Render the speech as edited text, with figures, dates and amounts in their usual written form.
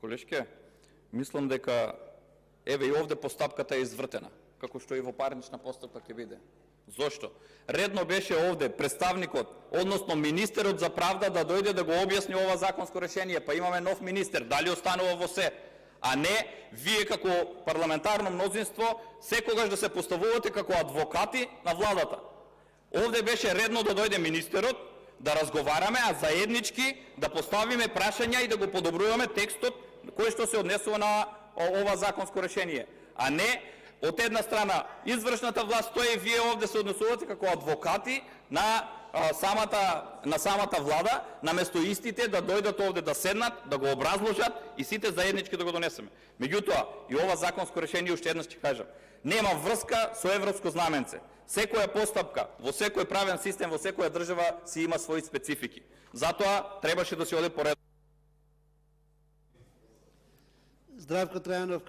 Колешке, мислам дека еве и овде постапката е извртена, како што и во парнична постапка ќе биде. Зошто? Редно беше овде представникот, односно министерот за правда да дојде да го објасни ова законско решение, па имаме нов министер, дали останува во се, а не вие како парламентарно мнозинство секогаш да се поставувате како адвокати на владата. Овде беше редно да дојде министерот, да разговараме, а заеднички да поставиме прашања и да го подобруваме текстот кој што се однесува на ова законско решение, а не од една страна извршната власт, тој и вие овде се однесувате како адвокати на самата влада, наместо истите да дојдат овде да седнат, да го образложат и сите заеднички да го донесеме. Меѓутоа, и ова законско решение, уште еднаш ќе кажам, нема врска со европско знаменце. Секоја постапка, во секој правен систем, во секоја држава си има своји специфики. Затоа требаше да се оде по ред. Здравко Трајанов,